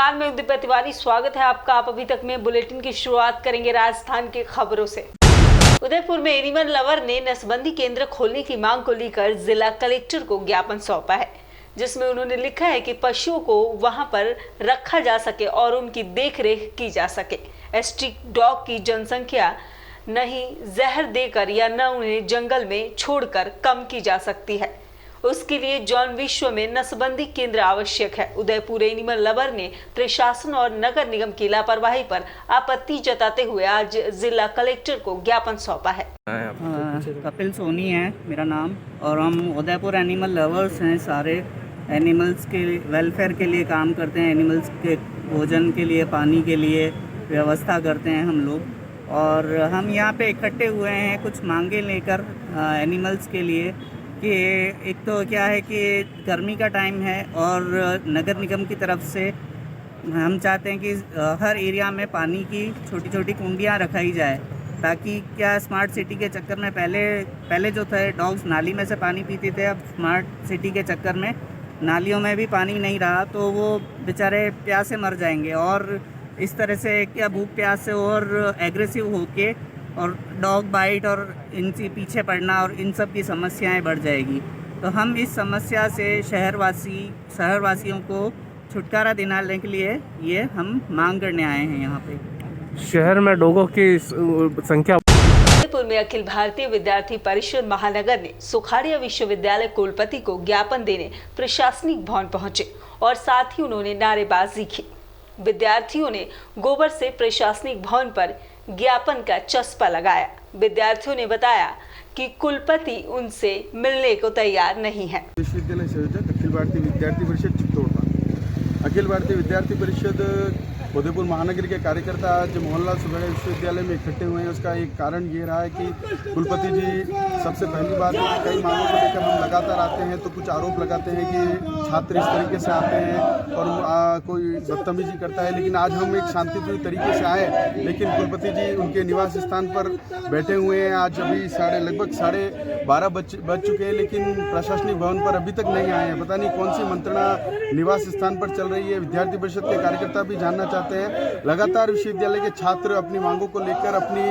नमस्कार, मैं उदित तिवारी। स्वागत है आपका। आप अभी तक में बुलेटिन की शुरुआत करेंगे राजस्थान के खबरों से। उदयपुर में एनिमल लवर ने नसबंदी केंद्र खोलने की मांग को लेकर जिला कलेक्टर को ज्ञापन सौंपा है, जिसमें उन्होंने लिखा है कि पशुओं को वहां पर रखा जा सके और उनकी देखरेख की जा सके। स्ट्रीट डॉग की जनसंख्या नहीं जहर देकर या न उन्हें जंगल में छोड़कर कम की जा सकती है। उसके लिए जॉन विश्व में नसबंदी केंद्र आवश्यक है। उदयपुर एनिमल लवर ने प्रशासन और नगर निगम की लापरवाही पर आपत्ति जताते हुए आज जिला कलेक्टर को ज्ञापन सौंपा है। कपिल सोनी है मेरा नाम, और हम उदयपुर एनिमल लवर्स हैं। सारे एनिमल्स के वेलफेयर के लिए काम करते हैं, एनिमल्स के भोजन के लिए, पानी के लिए व्यवस्था करते हैं हम लोग। और हम यहाँ पे इकट्ठे हुए हैं कुछ मांगे लेकर एनिमल्स के लिए कि एक तो क्या है कि गर्मी का टाइम है और नगर निगम की तरफ से हम चाहते हैं कि हर एरिया में पानी की छोटी छोटी कुंडियाँ रखाई जाए, ताकि क्या स्मार्ट सिटी के चक्कर में पहले जो थे डॉग्स नाली में से पानी पीते थे, अब स्मार्ट सिटी के चक्कर में नालियों में भी पानी नहीं रहा तो वो बेचारे प्यासे मर जाएंगे। और इस तरह से क्या भूख प्यास से और एग्रेसिव होके और डॉग बाइट और इनसे पीछे पड़ना और इन सब की समस्याएं बढ़ जाएगी। तो हम इस समस्या से शहरवासियों को छुटकारा दिलाने के लिए ये हम मांग करने आए हैं यहाँ पे। शहर में डॉगों की संख्या। उदयपुर में अखिल भारतीय विद्यार्थी परिषद महानगर ने सुखाड़िया विश्वविद्यालय कुलपति को ज्ञापन देने प्रशासनिक भवन पहुंचे और साथ ही उन्होंने नारेबाजी की। विद्यार्थियों ने गोबर से प्रशासनिक भवन पर ज्ञापन का चस्पा लगाया। विद्यार्थियों ने बताया कि कुलपति उनसे मिलने को तैयार नहीं है। विश्वविद्यालय संयोजक अखिल भारतीय विद्यार्थी परिषद चित्तौड़। अखिल भारतीय विद्यार्थी परिषद उदयपुर महानगर के कार्यकर्ता आज मोहनलाल सुखाड़िया विश्वविद्यालय में इकट्ठे हुए हैं। उसका एक कारण ये रहा है कि कुलपति जी, सबसे पहली बात है कि कई मांगों को लेकर हम लगातार आते हैं तो कुछ आरोप लगाते हैं कि छात्र इस तरीके से आते हैं और कोई बदतमीजी करता है, लेकिन आज हम एक शांतिपूर्ण तरीके से आए, लेकिन कुलपति जी उनके निवास स्थान पर बैठे हुए हैं। आज अभी लगभग 12:30 बज चुके हैं, लेकिन प्रशासनिक भवन पर अभी तक नहीं आए हैं। पता नहीं कौन सी मंत्रणा निवास स्थान पर चल रही है। विद्यार्थी परिषद के कार्यकर्ता भी जानना चाहते हैं। लगातार विश्वविद्यालय के छात्र अपनी मांगों को लेकर, अपनी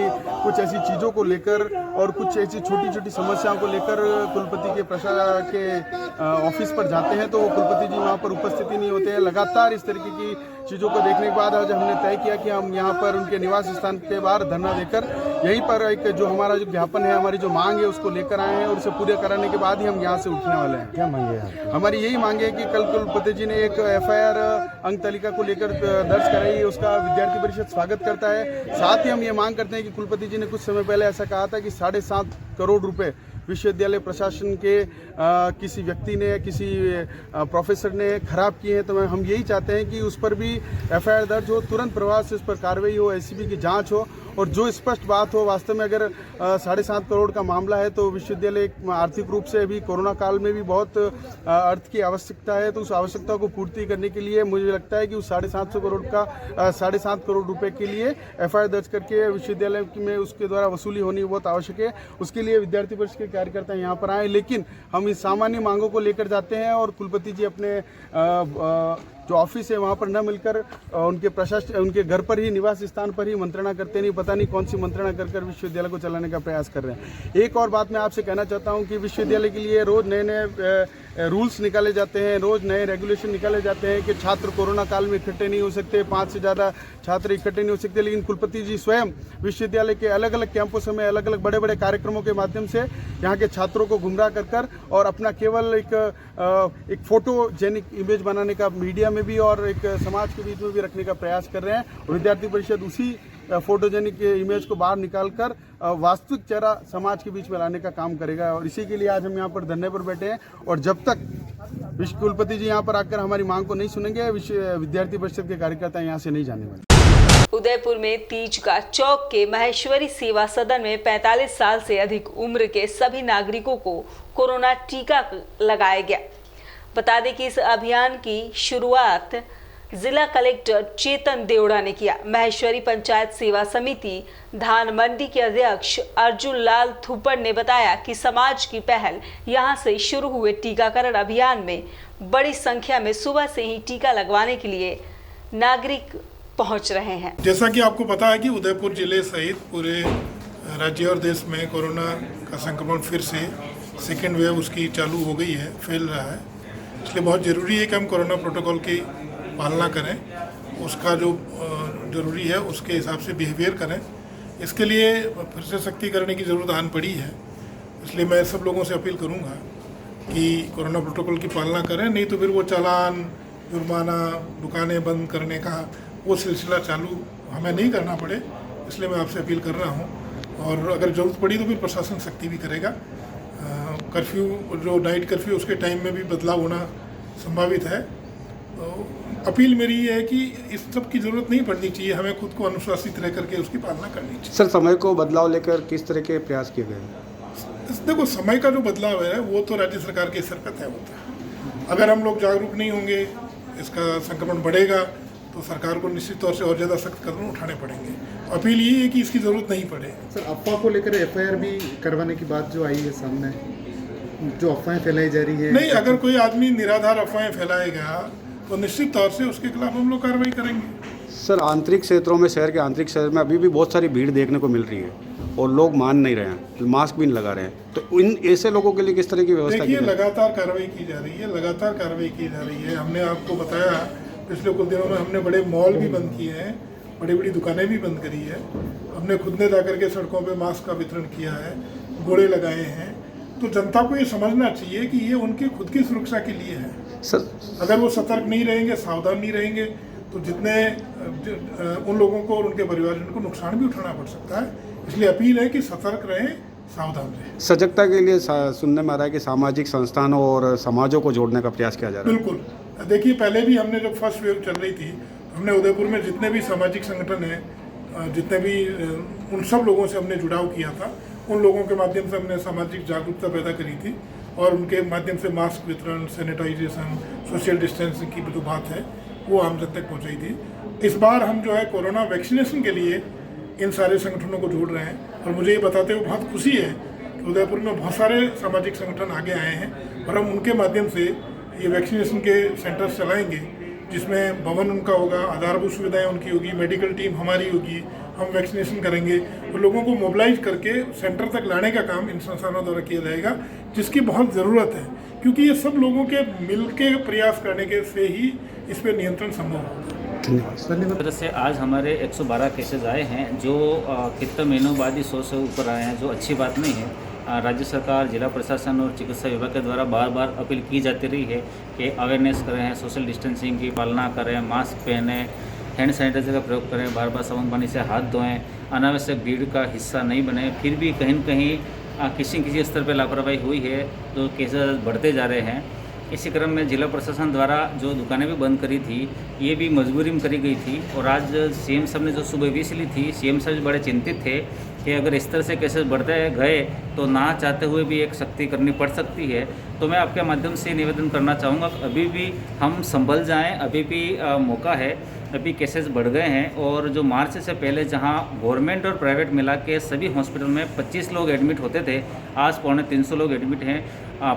कुछ ऐसी चीज़ों को लेकर और कुछ ऐसी छोटी छोटी समस्याओं को लेकर कुलपति के ऑफिस पर जाते हैं तो कुलपति जी वहाँ पर उपस्थिति नहीं होते हैं। लगातार इस तरीके की चीज़ों को देखने के बाद आज हमने तय किया कि हम यहाँ पर उनके निवास स्थान के बाहर धरना देकर यहीं पर एक जो हमारा जो ज्ञापन है, हमारी जो मांग है उसको लेकर आए हैं और उसे पूरे कराने के बाद ही हम यहाँ से उठने वाले हैं। क्या मांगे हैं? हमारी यही मांगे है कि कल कुलपति जी ने एक FIR अंक तालिका को लेकर दर्ज कराई है, उसका विद्यार्थी परिषद स्वागत करता है। साथ ही हम ये मांग करते हैं कि कुलपति जी ने कुछ समय पहले ऐसा कहा था कि 7.5 करोड़ रुपए विश्वविद्यालय प्रशासन के किसी व्यक्ति ने, किसी प्रोफेसर ने खराब किए हैं, तो हम यही चाहते हैं कि उस पर भी FIR दर्ज हो, तुरंत प्रभाव से उस पर कार्रवाई हो, SCB की जांच हो और जो स्पष्ट बात हो। वास्तव में अगर 7.5 करोड़ का मामला है तो विश्वविद्यालय आर्थिक रूप से अभी कोरोना काल में भी बहुत अर्थ की आवश्यकता है, तो उस आवश्यकता को पूर्ति करने के लिए मुझे लगता है कि उस 7.5 करोड़ रुपए के लिए FIR दर्ज करके विश्वविद्यालय में उसके द्वारा वसूली होनी बहुत आवश्यक है। उसके लिए विद्यार्थी परिषद के कार्यकर्ता यहाँ पर आए, लेकिन हम इस सामान्य मांगों को लेकर जाते हैं और कुलपति जी अपने जो ऑफिस है वहाँ पर न मिलकर उनके घर पर ही, निवास स्थान पर ही मंत्रणा करते नहीं, पता नहीं कौन सी मंत्रणा कर विश्वविद्यालय को चलाने का प्रयास कर रहे हैं। एक और बात मैं आपसे कहना चाहता हूँ कि विश्वविद्यालय के लिए रोज नए रूल्स निकाले जाते हैं, रोज नए रेगुलेशन निकाले जाते हैं कि छात्र कोरोना काल में इकट्ठे नहीं हो सकते, 5 से ज़्यादा छात्र इकट्ठे नहीं हो सकते, लेकिन कुलपति जी स्वयं विश्वविद्यालय के अलग अलग कैंपसों में अलग अलग बड़े बड़े कार्यक्रमों के माध्यम से यहाँ के छात्रों को गुमराह कर और अपना केवल एक फोटोजेनिक इमेज बनाने का मीडिया में भी और एक समाज के बीच में भी रखने का प्रयास कर रहे हैं। विद्यार्थी परिषद उसी फोटोजेनिक इमेज को बाहर निकालकर वास्तविक चेहरा समाज के बीच में लाने का काम करेगा और इसी के लिए आज हम यहाँ पर धरने पर बैठे हैं। और जब तक विश्व कुलपति जी यहाँ पर आकर हमारी मांग को नहीं सुनेंगे, विद्यार्थी परिषद के कार्यकर्ता यहाँ से नहीं जाने वाले। उदयपुर में तीज का चौक के महेश्वरी सेवा सदन में 45 साल से अधिक उम्र के सभी नागरिकों को कोरोना टीका लगाया गया। बता दें कि इस अभियान की शुरुआत जिला कलेक्टर चेतन देवड़ा ने किया। महेश्वरी पंचायत सेवा समिति धान मंडी के अध्यक्ष अर्जुन लाल थुप्पड़ ने बताया कि समाज की पहल यहां से शुरू हुए टीकाकरण अभियान में बड़ी संख्या में सुबह से ही टीका लगवाने के लिए नागरिक पहुंच रहे हैं। जैसा कि आपको पता है कि उदयपुर जिले सहित पूरे राज्य और देश में कोरोना का संक्रमण फिर से सेकेंड वेव उसकी चालू हो गई है, फैल रहा है। इसलिए बहुत ज़रूरी है कि हम कोरोना प्रोटोकॉल की पालना करें, उसका जो ज़रूरी है उसके हिसाब से बिहेवियर करें। इसके लिए फिर से सख्ती करने की ज़रूरत आन पड़ी है। इसलिए मैं सब लोगों से अपील करूंगा कि कोरोना प्रोटोकॉल की पालना करें, नहीं तो फिर वो चालान, जुर्माना, दुकानें बंद करने का वो सिलसिला चालू हमें नहीं करना पड़े। इसलिए मैं आपसे अपील कर रहा हूं, और अगर ज़रूरत पड़ी तो फिर प्रशासन सख्ती भी करेगा। कर्फ्यू, जो नाइट कर्फ्यू, उसके टाइम में भी बदलाव होना संभावित है। तो अपील मेरी ये है कि इस सब की ज़रूरत नहीं पड़नी चाहिए, हमें खुद को अनुशासित रह करके उसकी पालना करनी चाहिए। सर, समय को बदलाव लेकर किस तरह के प्रयास किए गए? देखो, समय का जो बदलाव है वो तो राज्य सरकार के स्तर पर तय होता है। अगर हम लोग जागरूक नहीं होंगे, इसका संक्रमण बढ़ेगा, तो सरकार को निश्चित तौर से और ज़्यादा सख्त कदम उठाने पड़ेंगे। अपील ये है कि इसकी ज़रूरत नहीं पड़े। सर, अफवाह को लेकर एफआईआर भी करवाने की बात जो आई है सामने, जो अफवाहें फैलाई जा रही है। नहीं, अगर कोई आदमी निराधार अफवाहें फैलाएगा तो निश्चित तौर से उसके खिलाफ हम लोग कार्रवाई करेंगे। सर, आंतरिक क्षेत्रों में, शहर के आंतरिक शहर में अभी भी बहुत सारी भीड़ देखने को मिल रही है और लोग मान नहीं रहे हैं, मास्क भी नहीं लगा रहे हैं, तो इन ऐसे लोगों के लिए किस तरह की व्यवस्था की देखिए, जाए? लगातार कार्रवाई की जा रही है, लगातार कार्रवाई की जा रही है। हमने आपको बताया पिछले कुछ दिनों में हमने बड़े मॉल भी बंद किए हैं, बड़ी बड़ी दुकानें भी बंद करी है। हमने खुद ने जाकर के सड़कों पे मास्क का वितरण किया है, घोड़े लगाए हैं। तो जनता को ये समझना चाहिए कि ये उनकी खुद की सुरक्षा के लिए है। सर, अगर वो सतर्क नहीं रहेंगे, सावधान नहीं रहेंगे, तो जितने उन लोगों को और उनके परिवारजन को नुकसान भी उठाना पड़ सकता है। इसलिए अपील है कि सतर्क रहें, सावधान रहें। सजगता के लिए सुनने में आ रहा है कि सामाजिक संस्थानों और समाजों को जोड़ने का प्रयास किया जा रहा है। बिल्कुल, देखिए, पहले भी हमने जब फर्स्ट वेव चल रही थी, हमने उदयपुर में जितने भी सामाजिक संगठन हैं, जितने भी उन सब लोगों से हमने जुड़ाव किया था। उन लोगों के माध्यम से हमने सामाजिक जागरूकता पैदा करी थी और उनके माध्यम से मास्क वितरण, सैनिटाइजेशन, सोशल डिस्टेंसिंग की जो बात है वो आम जन तक पहुँचाई थी। इस बार हम जो है कोरोना वैक्सीनेशन के लिए इन सारे संगठनों को जोड़ रहे हैं, और मुझे ये बताते हुए बहुत खुशी है कि उदयपुर में बहुत सारे सामाजिक संगठन आगे आए हैं और हम उनके माध्यम से ये वैक्सीनेशन के सेंटर्स चलाएंगे, जिसमें भवन उनका होगा, आधारभूत सुविधाएं उनकी होगी, मेडिकल टीम हमारी होगी, हम वैक्सीनेशन करेंगे और लोगों को मोबिलाइज करके सेंटर तक लाने का काम इन संस्थानों द्वारा किया जाएगा, जिसकी बहुत ज़रूरत है, क्योंकि ये सब लोगों के मिल के प्रयास करने के से ही इस पर नियंत्रण संभव होगा। धन्यवाद। तरह से आज हमारे 112 केसेज आए हैं, जो कितने महीनों बाद ही 100 से ऊपर आए हैं, जो अच्छी बात नहीं है। राज्य सरकार, जिला प्रशासन और चिकित्सा विभाग के द्वारा बार बार अपील की जाती रही है कि अवेयरनेस करें, सोशल डिस्टेंसिंग की पालना करें, मास्क पहनें, हैंड सैनिटाइजर का प्रयोग करें, बार बार साबुन पानी से हाथ धोएं, अनावश्यक भीड़ का हिस्सा नहीं बने। फिर भी कहीं न कहीं किसी स्तर पर लापरवाही हुई है, तो केसेस बढ़ते जा रहे हैं। इसी क्रम में जिला प्रशासन द्वारा जो दुकानें भी बंद करी थी, ये भी मजबूरी में करी गई थी। और आज सीएम साहब ने जो सुबह भी ली थी, सीएम साहब बड़े चिंतित थे कि अगर इस तरह से केसेस बढ़ते गए तो ना चाहते हुए भी एक सख्ती करनी पड़ सकती है। तो मैं आपके माध्यम से निवेदन करना चाहूँगा, अभी भी हम संभल जाएं, अभी भी मौका है। अभी केसेस बढ़ गए हैं और जो मार्च से पहले जहां गवर्नमेंट और प्राइवेट मिला के सभी हॉस्पिटल में 25 लोग एडमिट होते थे, आज 250 लोग एडमिट हैं,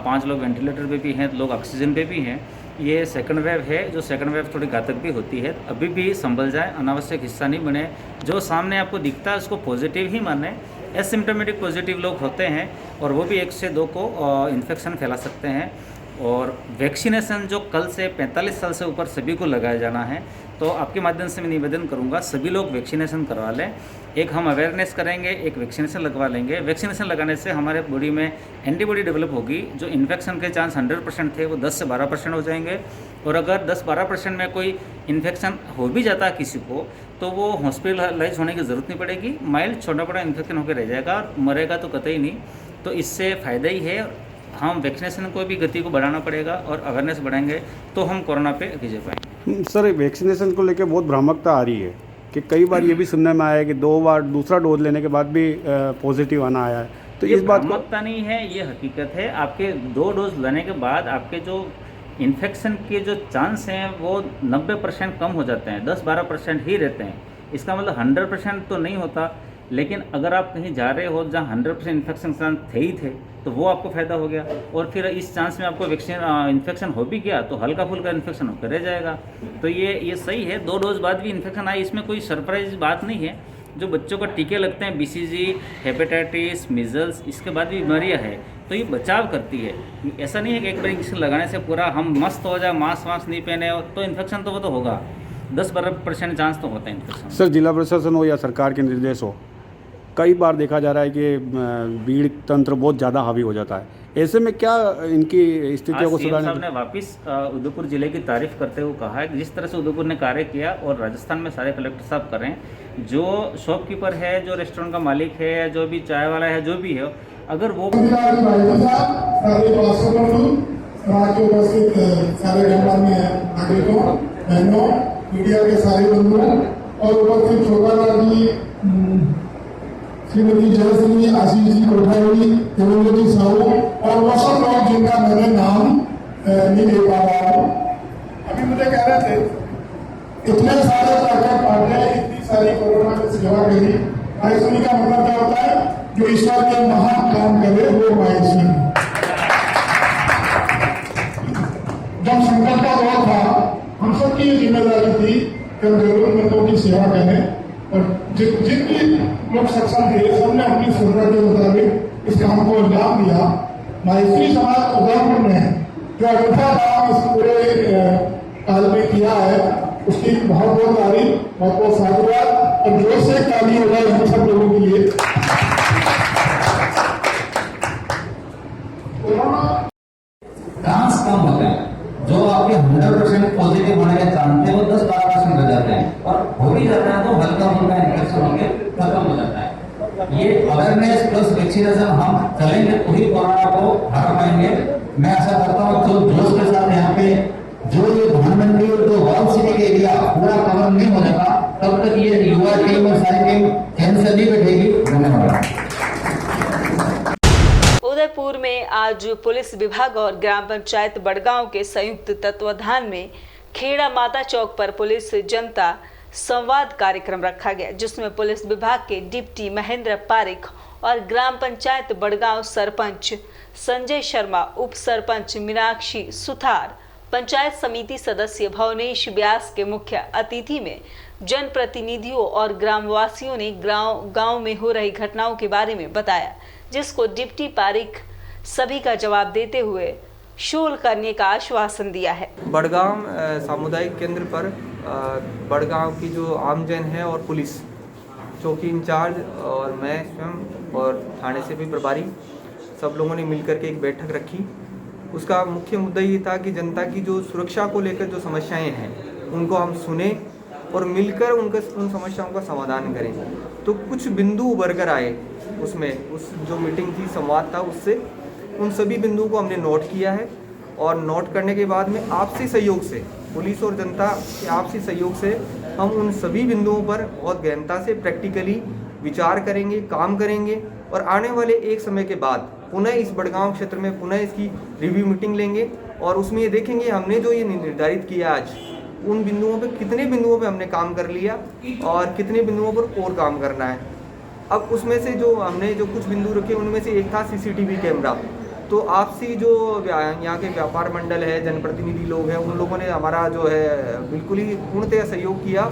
5 लोग वेंटिलेटर पे भी हैं, लोग ऑक्सीजन पे भी हैं। ये सेकंड वेव है, जो सेकंड वेव थोड़ी घातक भी होती है। अभी भी संभल जाए, अनावश्यक हिस्सा नहीं बने। जो सामने आपको दिखता है उसको पॉजिटिव ही माने। एसिम्प्टोमेटिक पॉजिटिव लोग होते हैं और वो भी 1 से 2 को इन्फेक्शन फैला सकते हैं। और वैक्सीनेशन जो कल से 45 साल से ऊपर सभी को लगाया जाना है, तो आपके माध्यम से मैं निवेदन करूंगा सभी लोग वैक्सीनेशन करवा लें। एक हम अवेयरनेस करेंगे, एक वैक्सीनेशन लगवा लेंगे। वैक्सीनेशन लगाने से हमारे बॉडी में एंटीबॉडी डेवलप होगी, जो इन्फेक्शन के चांस 100% थे वो 10 से 12% हो जाएंगे। और अगर 10-12% में कोई इन्फेक्शन हो भी जाता है किसी को, तो वो हॉस्पिटलाइज होने की ज़रूरत नहीं पड़ेगी, माइल्ड छोटा बड़ा इन्फेक्शन होकर रह जाएगा और मरेगा तो कतई नहीं। तो इससे फ़ायदा ही है। हम वैक्सीनेशन को भी गति को बढ़ाना पड़ेगा और अवेयरनेस बढ़ाएंगे तो हम कोरोना पे विजय पाएंगे। सर, वैक्सीनेशन को लेकर बहुत भ्रामकता आ रही है कि कई बार ये भी सुनने में आया है कि 2 बार दूसरा डोज लेने के बाद भी पॉजिटिव आना आया है, तो ये इस बात भ्रामकता नहीं है, ये हकीकत है। आपके 2 डोज लेने के बाद आपके जो इन्फेक्शन के जो चांस हैं वो 90% कम हो जाते हैं, 10-12% ही रहते हैं। इसका मतलब 100% तो नहीं होता, लेकिन अगर आप कहीं जा रहे हो जहाँ 100% इन्फेक्शन चांस थे ही थे, तो वो आपको फ़ायदा हो गया। और फिर इस चांस में आपको इन्फेक्शन हो भी गया तो हल्का फुल्का इन्फेक्शन होकर रह जाएगा। तो ये सही है, 2 डोज बाद भी इन्फेक्शन आए, इसमें कोई सरप्राइज बात नहीं है। जो बच्चों को टीके लगते हैं BCG, हेपेटाइटिस, मीजल्स, इसके बाद भी बीमारियाँ है तो ये बचाव करती है। ऐसा नहीं है कि एक बार इंजेक्शन लगाने से पूरा हम मस्त हो जाए, मास्क नहीं पहने हो तो इन्फेक्शन तो वो तो होगा, 10-12% चांस तो होता है इन्फेक्शन। सर, जिला प्रशासन हो या सरकार के निर्देश हो, कई बार देखा जा रहा है कि भीड़ तंत्र बहुत ज़्यादा हावी हो जाता है। ऐसे में क्या इनकी स्थितियों को सीएम साहब सुधारने ने वापस उदयपुर जिले की तारीफ करते हुए कहा है कि जिस तरह से उदयपुर ने कार्य किया और राजस्थान में सारे कलेक्टर साहब कर रहे हैं, जो शॉपकीपर है, जो रेस्टोरेंट का मालिक है, जो भी चाय वाला है, जो भी है, अगर वो राज्य उपस्थित सारे गणमान्य नागरिकों, बहनों, मीडिया के सारे बंधुओं और उपस्थित छोटालाल जी, श्रीमती जयश्री, आशीष जी कोठारी, देवेंद्र जी साहू और वो सब लोग जिनका मैंने नाम नहीं ले पा रहा हूँ। अभी मुझे कह रहे थे इतने सारे ताकत पार्टियां, इतनी सारी कोरोना की सेवा करी। मायूसी का मतलब क्या होता है? जो ईश्वर के महान काम करे वो मायूसी। जब संकट का दौर था, हम सबकी ये जिम्मेदारी थी कि हम जरूरतमंदों की सेवा करें और जिन भी लोग सक्षम थे सबने अपनी सुविधा के मुताबिक इस काम को अंजाम दिया। मायूसी समाज उदयपुर ने जो अनूठा काम इस पूरे काल में किया है उसकी बहुत बहुत तारीफ, बहुत बहुत साधुवाद और जोर से ताली हो जाए हम सब लोगों के लिए। चांस कम होते हैं, जो आपके 100% पॉजिटिव होने के चांस थे वो 10-12% हो जाते हैं और हो भी जाता है तो हल्का फुल्का इन्फेक्शन होकर खत्म हो जाता है। ये अवेयरनेस प्लस वैक्सीनेशन हम चलेंगे तो ही कोरोना को हरा पाएंगे। मैं आशा करता हूँ जो जोश के साथ यहाँ पे जो ये प्रधानमंत्री और जो वाल सिटी के एरिया पूरा कवर नहीं हो जाता तब तक ये युवा टीम और सारी टीम चैन से नहीं बैठेगी। धन्यवाद। उदयपुर में आज पुलिस विभाग और ग्राम पंचायत बड़गांव के संयुक्त तत्वाधान में खेड़ा माता चौक पर पुलिस जनता संवाद कार्यक्रम रखा गया, जिसमें पुलिस विभाग के डिप्टी महेंद्र पारिक और ग्राम पंचायत बड़गांव सरपंच संजय शर्मा, उप सरपंच मीनाक्षी सुथार, पंचायत समिति सदस्य भुवनेश व्यास के मुख्य अतिथि में जनप्रतिनिधियों और ग्रामवासियों ने गांव में हो रही घटनाओं के बारे में बताया, जिसको डिप्टी पारिक सभी का जवाब देते हुए शोल करने का आश्वासन दिया है। बड़गांव सामुदायिक केंद्र पर बड़गांव की जो आमजन है और पुलिस चौकी इंचार्ज और मैं स्वयं और थाने से भी प्रभारी सब लोगों ने मिलकर के एक बैठक रखी। उसका मुख्य मुद्दा ये था कि जनता की जो सुरक्षा को लेकर जो समस्याएं हैं उनको हम सुने और मिलकर उन समस्याओं का समाधान करें। तो कुछ बिंदु उभर कर आए उसमें, उस जो मीटिंग थी, संवाद था, उससे उन सभी बिंदुओं को हमने नोट किया है और नोट करने के बाद में आपसी सहयोग से, पुलिस और जनता के आपसी सहयोग से हम उन सभी बिंदुओं पर बहुत गहनता से प्रैक्टिकली विचार करेंगे, काम करेंगे और आने वाले एक समय के बाद पुनः इस बड़गांव क्षेत्र में पुनः इसकी रिव्यू मीटिंग लेंगे और उसमें ये देखेंगे हमने जो ये निर्धारित किया आज उन बिंदुओं पे कितने बिंदुओं पे हमने काम कर लिया और कितने बिंदुओं पर और काम करना है। अब उसमें से जो हमने जो कुछ बिंदु रखे उनमें से एक था CCTV कैमरा। तो आपसी जो यहाँ के व्यापार मंडल है, जनप्रतिनिधि लोग हैं, उन लोगों ने हमारा जो है बिल्कुल ही पूर्णतः सहयोग किया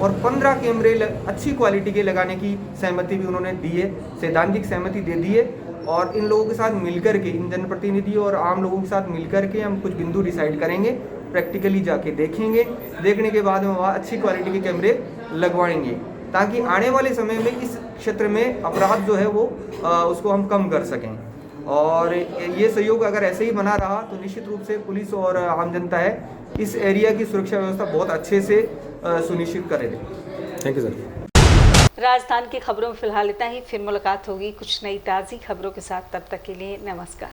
और 15 कैमरे अच्छी क्वालिटी के लगाने की सहमति भी उन्होंने दी है, सैद्धांतिक सहमति दे दी है। और इन लोगों के साथ मिलकर के, इन जनप्रतिनिधि और आम लोगों के साथ मिलकर के हम कुछ बिंदु डिसाइड करेंगे, प्रैक्टिकली जाके देखेंगे, देखने के बाद में वहाँ अच्छी क्वालिटी के कैमरे लगवाएंगे ताकि आने वाले समय में इस क्षेत्र में अपराध जो है वो उसको हम कम कर सकें। और ये सहयोग अगर ऐसे ही बना रहा तो निश्चित रूप से पुलिस और आम जनता है इस एरिया की सुरक्षा व्यवस्था बहुत अच्छे से सुनिश्चित करेगी। Thank you sir. राजस्थान की खबरों में फिलहाल इतना ही, फिर मुलाकात होगी कुछ नई ताज़ी खबरों के साथ। तब तक के लिए नमस्कार।